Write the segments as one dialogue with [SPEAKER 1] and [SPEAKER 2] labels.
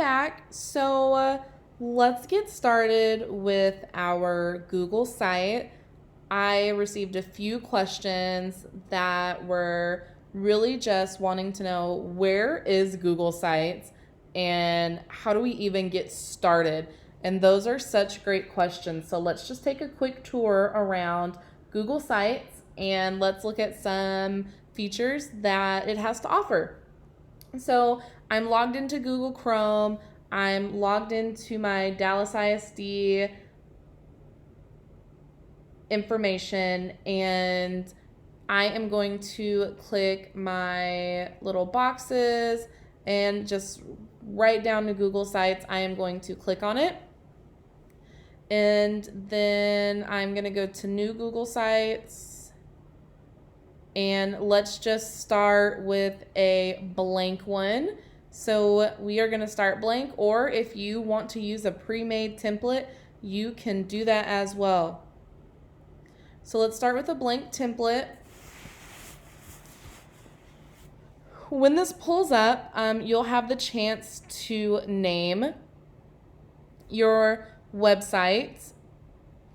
[SPEAKER 1] back. So let's get started with our Google site. I received a few questions that were really just wanting to know, where is Google Sites and how do we even get started? And those are such great questions. So let's just take a quick tour around Google Sites and let's look at some features that it has to offer. So I'm logged into Google Chrome. I'm logged into my Dallas ISD information, and I am going to click my little boxes and just right down to Google Sites. I am going to click on it, and then I'm going to go to new Google Sites, and let's just start with a blank one. So we are going to start blank, or if you want to use a pre-made template, you can do that as well. So let's start with a blank template. When this pulls up, you'll have the chance to name your website,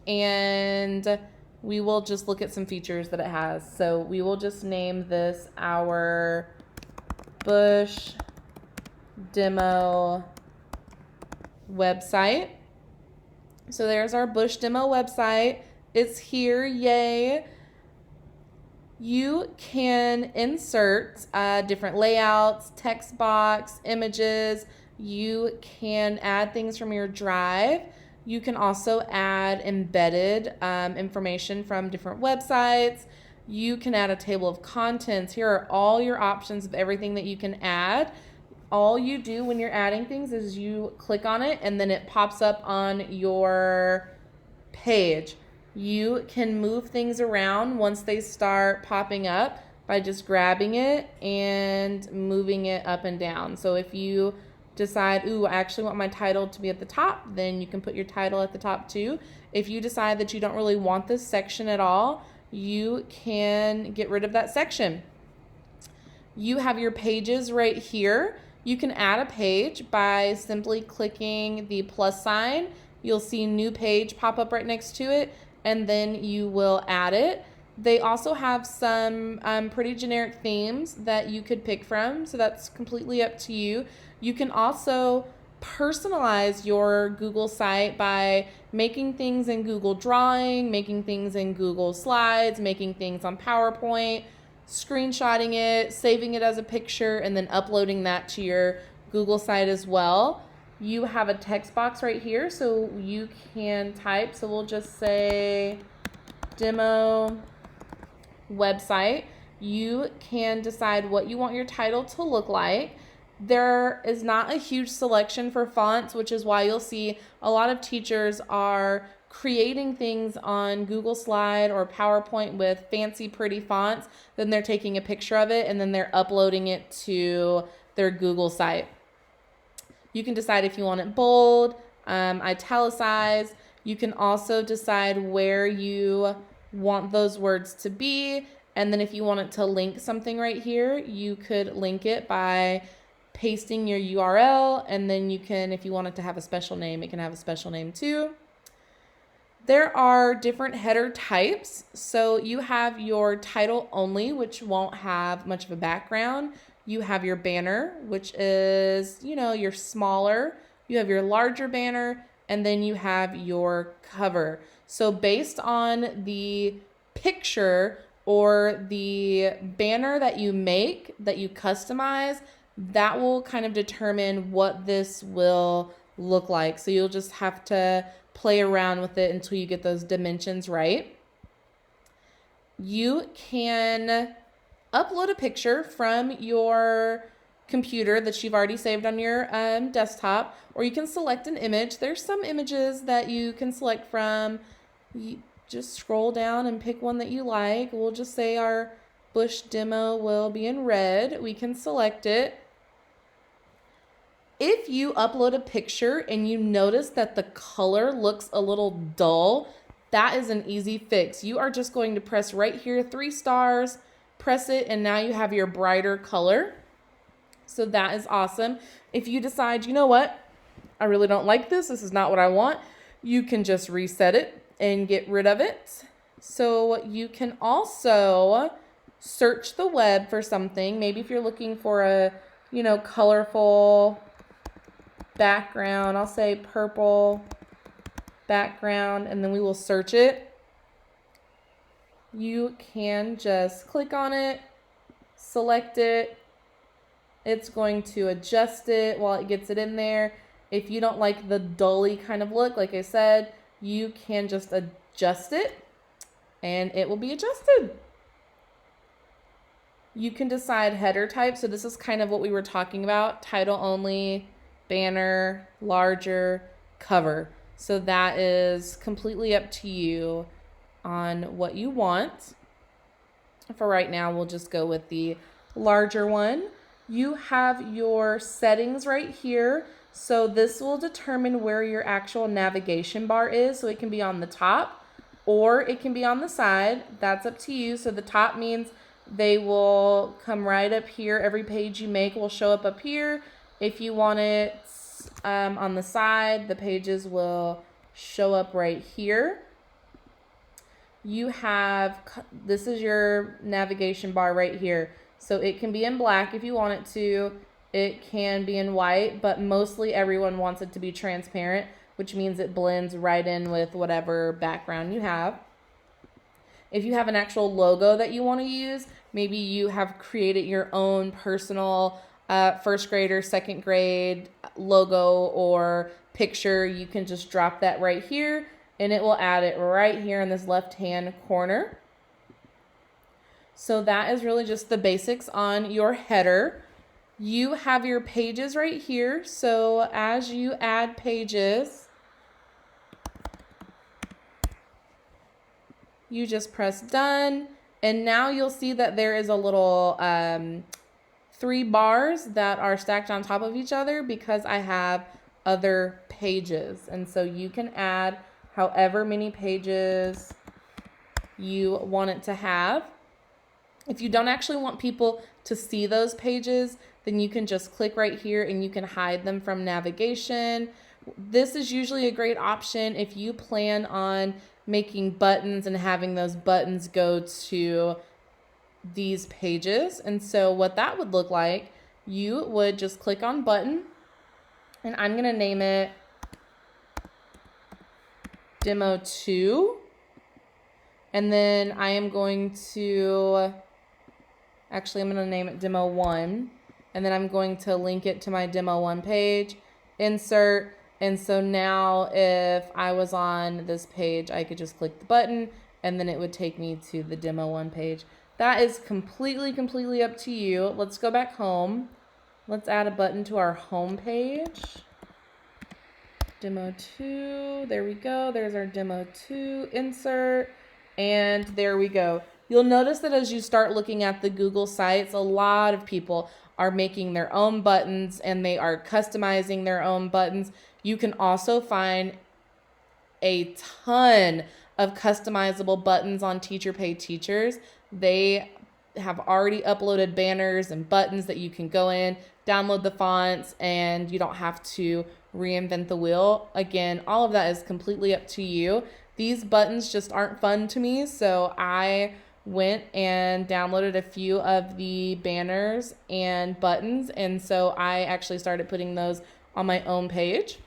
[SPEAKER 1] and we will just look at some features that it has. So we will just name this our Bush Demo website. So there's our Bush Demo website. It's here, yay. You can insert different layouts, text box, images. You can add things from your drive. You can also add embedded information from different websites. You can add a table of contents. Here are all your options of everything that you can add. All you do when you're adding things is you click on it and then it pops up on your page. You can move things around once they start popping up by just grabbing it and moving it up and down. So if you decide, I actually want my title to be at the top, then you can put your title at the top too. If you decide that you don't really want this section at all, you can get rid of that section. You have your pages right here. You can add a page by simply clicking the plus sign. You'll see new page pop up right next to it, and then you will add it. They also have some pretty generic themes that you could pick from, so that's completely up to you. You can also personalize your Google site by making things in Google Drawing, making things in Google Slides, making things on PowerPoint, screenshotting it, saving it as a picture, and then uploading that to your Google site as well. You have a text box right here, so you can type. So we'll just say demo website. You can decide what you want your title to look like. There is not a huge selection for fonts, which is why you'll see a lot of teachers are creating things on Google Slide or PowerPoint with fancy, pretty fonts. Then they're taking a picture of it and then they're uploading it to their Google site. You can decide if you want it bold, italicized. You can also decide where you want those words to be. And then if you want it to link something right here, you could link it by pasting your URL. And then you can, if you want it to have a special name, it can have a special name too. There are different header types. So you have your title only, which won't have much of a background. You have your banner, which is, your smaller. You have your larger banner, and then you have your cover. So based on the picture or the banner that you make, that you customize, that will kind of determine what this will look like. So you'll just have to play around with it until you get those dimensions right. You can upload a picture from your computer that you've already saved on your desktop, or you can select an image. There's some images that you can select from. You just scroll down and pick one that you like. We'll just say our Bush demo will be in red. We can select it. If you upload a picture and you notice that the color looks a little dull, that is an easy fix. You are just going to press right here, 3 stars, press it, and now you have your brighter color. So that is awesome. If you decide, you know what, I really don't like this is not what I want, you can just reset it and get rid of it. So you can also search the web for something. Maybe if you're looking for a, colorful background, I'll say purple background, and then we will search it. You can just click on it, select it. It's going to adjust it while it gets it in there. If you don't like the dully kind of look, like I said, you can just adjust it and it will be adjusted. You can decide header type. So this is kind of what we were talking about. Title only, banner, larger, cover. So that is completely up to you on what you want. For right now, we'll just go with the larger one. You have your settings right here. So this will determine where your actual navigation bar is. So it can be on the top or it can be on the side. That's up to you. So the top means they will come right up here. Every page you make will show up here. If you want it on the side, the pages will show up right here. You have, this is your navigation bar right here. So it can be in black if you want it to. It can be in white, but mostly everyone wants it to be transparent, which means it blends right in with whatever background you have. If you have an actual logo that you want to use, maybe you have created your own personal first grade or second grade logo or picture, you can just drop that right here and it will add it right here in this left-hand corner. So that is really just the basics on your header. You have your pages right here. So as you add pages, you just press done. And now you'll see that there is a little 3 bars that are stacked on top of each other because I have other pages. And so you can add however many pages you want it to have. If you don't actually want people to see those pages, then you can just click right here and you can hide them from navigation. This is usually a great option if you plan on making buttons and having those buttons go to these pages. And so what that would look like, you would just click on button, and I'm going to name it Demo 2. And then I am going to, actually I'm going to name it Demo 1. And then I'm going to link it to my Demo 1 page, insert. And so now if I was on this page, I could just click the button and then it would take me to the Demo 1 page. That is completely up to you. Let's go back home. Let's add a button to our home page. Demo 2, there we go. There's our Demo 2, insert, and there we go. You'll notice that as you start looking at the Google sites, a lot of people are making their own buttons and they are customizing their own buttons. You can also find a ton of customizable buttons on Teacher Pay Teachers. They have already uploaded banners and buttons that you can go in, download the fonts, and you don't have to reinvent the wheel. Again, all of that is completely up to you. These buttons just aren't fun to me, so I went and downloaded a few of the banners and buttons, and so I actually started putting those on my own page.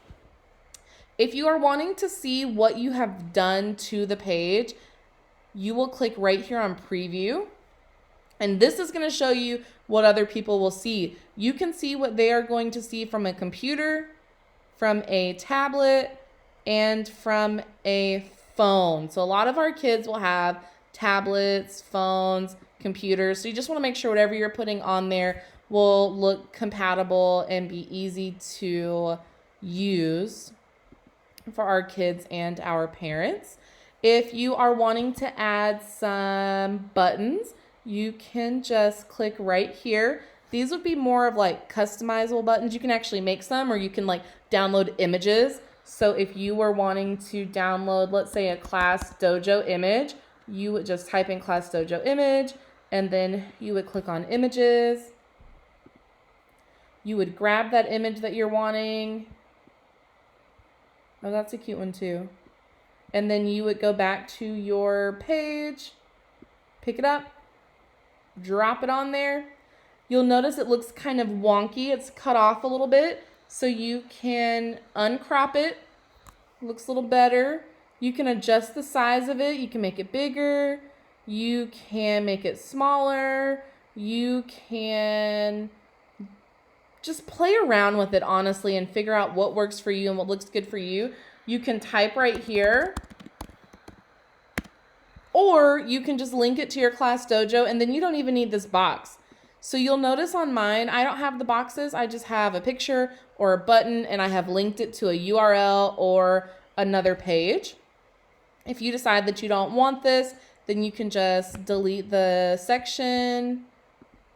[SPEAKER 1] If you are wanting to see what you have done to the page, you will click right here on preview. And this is going to show you what other people will see. You can see what they are going to see from a computer, from a tablet, and from a phone. So a lot of our kids will have tablets, phones, computers. So you just want to make sure whatever you're putting on there will look compatible and be easy to use for our kids and our parents. If you are wanting to add some buttons, you can just click right here. These would be more of like customizable buttons. You can actually make some, or you can like download images. So if you were wanting to download, let's say, a Class Dojo image, you would just type in Class Dojo image, and then you would click on images. You would grab that image that you're wanting. Oh, that's a cute one too. And then you would go back to your page, pick it up, drop it on there. You'll notice it looks kind of wonky. It's cut off a little bit. So you can uncrop it. Looks a little better. You can adjust the size of it. You can make it bigger. You can make it smaller. You can just play around with it, honestly, and figure out what works for you and what looks good for you. You can type right here, or you can just link it to your class dojo, and then you don't even need this box. So you'll notice on mine, I don't have the boxes. I just have a picture or a button, and I have linked it to a URL or another page. If you decide that you don't want this, then you can just delete the section,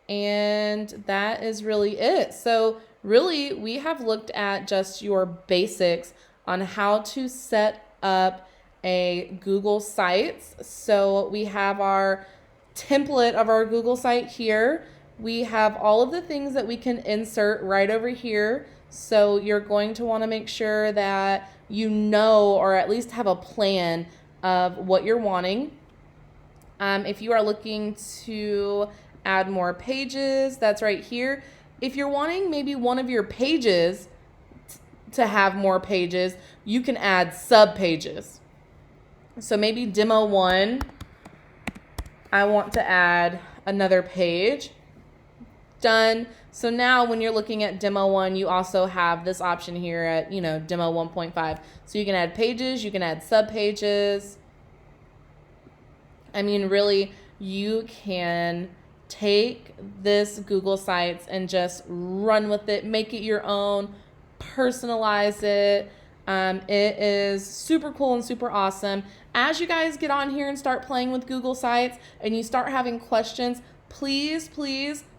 [SPEAKER 1] and that is really it. So really, we have looked at just your basics on how to set up a Google Sites. So we have our template of our Google site here. We have all of the things that we can insert right over here. So you're going to want to make sure that you know, or at least have a plan of what you're wanting. If you are looking to add more pages, that's right here. If you're wanting maybe one of your pages to have more pages, you can add sub pages. So maybe demo 1, I want to add another page. Done. So now when you're looking at demo 1, you also have this option here at, demo 1.5. So you can add pages, you can add sub pages. I mean, really, you can take this Google Sites and just run with it, make it your own, personalize it. It is super cool and super awesome. As you guys get on here and start playing with Google Sites and you start having questions, please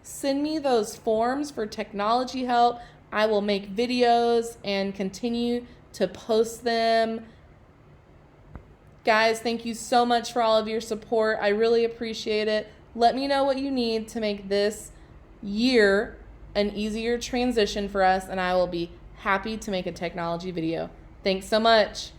[SPEAKER 1] send me those forms for technology help. I will make videos and continue to post them. Guys, thank you so much for all of your support. I really appreciate it. Let me know what you need to make this year an easier transition for us, and I will be happy to make a technology video. Thanks so much.